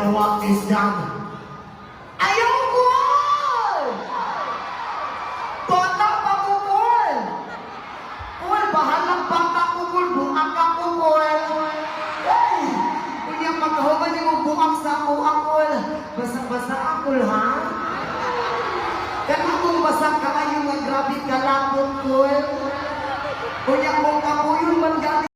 know what is done. Ayaw ko! Bata pa ko, Paul! Paul, bahalang bata ko, Paul. Buang ka ko, Paul. Hey! Kung yung magkahuman yung buang sa ako, Paul. Basa-basa ako, ha? Kaya kung basa ka ngayon, grabe ka lapot, Paul. Kung yung mong ako,